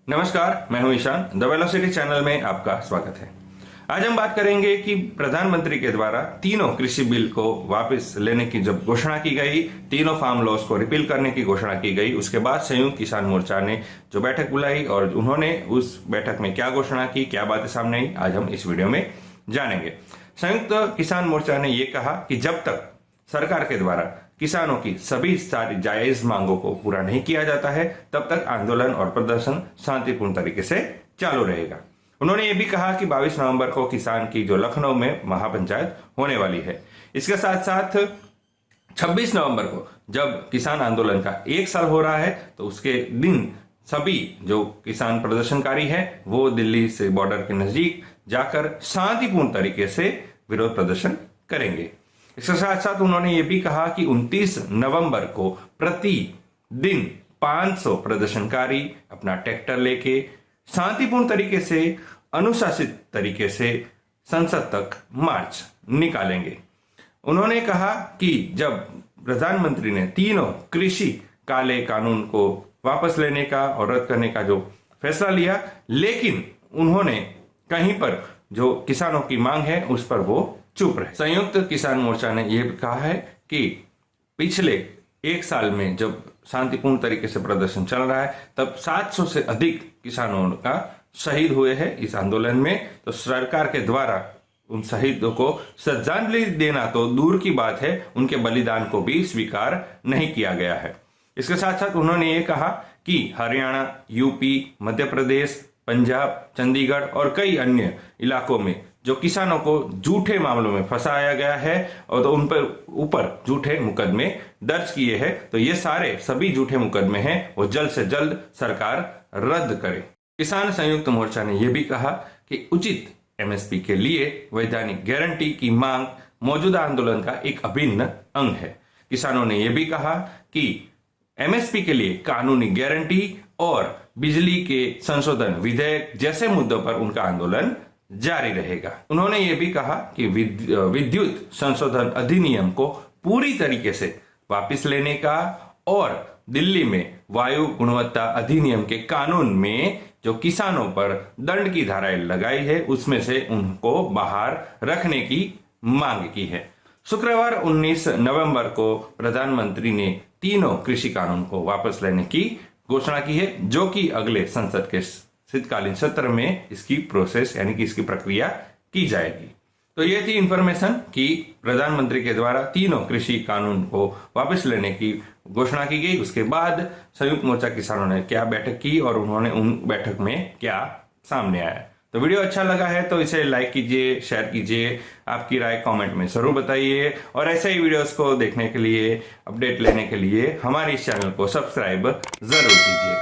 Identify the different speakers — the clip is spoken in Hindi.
Speaker 1: नमस्कार, मैं हूं ईशान। द वेलोसिटी चैनल में आपका स्वागत है। आज हम बात करेंगे कि प्रधानमंत्री के द्वारा तीनों कृषि बिल को वापस लेने की जब घोषणा की गई, तीनों फार्म लॉज को रिपील करने की घोषणा की गई, उसके बाद संयुक्त किसान मोर्चा ने जो बैठक बुलाई और उन्होंने उस बैठक में क्या घोषणा की, क्या बातें सामने आई, आज हम इस वीडियो में जानेंगे। संयुक्त किसान मोर्चा ने यह कहा कि जब तक सरकार के द्वारा किसानों की सभी सारी जायज मांगों को पूरा नहीं किया जाता है, तब तक आंदोलन और प्रदर्शन शांतिपूर्ण तरीके से चालू रहेगा। उन्होंने ये भी कहा कि 22 नवंबर को किसान की जो लखनऊ में महापंचायत होने वाली है, इसके साथ साथ 26 नवंबर को जब किसान आंदोलन का 1 साल हो रहा है, तो उसके दिन सभी जो किसान प्रदर्शनकारी हैं वो दिल्ली से बॉर्डर के नजदीक जाकर शांतिपूर्ण तरीके से विरोध प्रदर्शन करेंगे। इसके साथ साथ उन्होंने ये भी कहा कि 29 नवंबर को प्रति दिन 500 प्रदर्शनकारी अपना ट्रैक्टर लेके शांतिपूर्ण तरीके से, अनुशासित तरीके से संसद तक मार्च निकालेंगे। उन्होंने कहा कि जब प्रधानमंत्री ने तीनों कृषि काले कानून को वापस लेने का और रद्द करने का जो फैसला लिया, लेकिन उन्होंने कहीं पर जो किसानों की मांग है उस पर वो चुप रहे। संयुक्त किसान मोर्चा ने यह कहा है कि पिछले 1 साल में जब शांतिपूर्ण तरीके से प्रदर्शन चल रहा है, तब 700 से अधिक किसानों का शहीद हुए हैं इस आंदोलन में। तो सरकार के द्वारा उन शहीदों को श्रद्धांजलि देना तो दूर की बात है, उनके बलिदान को भी स्वीकार नहीं किया गया है। इसके साथ साथ उन्होंने ये कहा कि हरियाणा, यूपी, मध्य प्रदेश, पंजाब, चंडीगढ़ और कई अन्य इलाकों में जो किसानों को झूठे मामलों में फंसाया गया है और तो उन पर ऊपर झूठे मुकदमे दर्ज किए हैं, तो ये सारे सभी झूठे मुकदमे हैं वो जल्द से जल्द सरकार रद्द करे। किसान संयुक्त मोर्चा ने यह भी कहा कि उचित एमएसपी के लिए वैधानिक गारंटी की मांग मौजूदा आंदोलन का एक अभिन्न अंग है। किसानों ने यह भी कहा कि एमएसपी के लिए कानूनी गारंटी और बिजली के संशोधन विधेयक जैसे मुद्दों पर उनका आंदोलन जारी रहेगा। उन्होंने ये भी कहा कि विद्युत संशोधन अधिनियम को पूरी तरीके से वापस लेने का और दिल्ली में वायु गुणवत्ता अधिनियम के कानून में जो किसानों पर दंड की धाराएं लगाई है उसमें से उनको बाहर रखने की मांग की है। शुक्रवार 19 नवंबर को प्रधानमंत्री ने तीनों कृषि कानून को वापस लेने की घोषणा की है, जो कि अगले संसद के शीतकालीन सत्र में इसकी प्रोसेस यानी कि इसकी प्रक्रिया की जाएगी। तो ये थी इंफॉर्मेशन कि प्रधानमंत्री के द्वारा तीनों कृषि कानून को वापस लेने की घोषणा की गई। उसके बाद संयुक्त मोर्चा किसानों ने क्या बैठक की और उन्होंने उन बैठक में क्या सामने आया। तो वीडियो अच्छा लगा है तो इसे लाइक कीजिए, शेयर कीजिए, आपकी राय कमेंट में जरूर बताइए और ऐसे ही वीडियोस को देखने के लिए, अपडेट लेने के लिए हमारे इस चैनल को सब्सक्राइब जरूर कीजिए।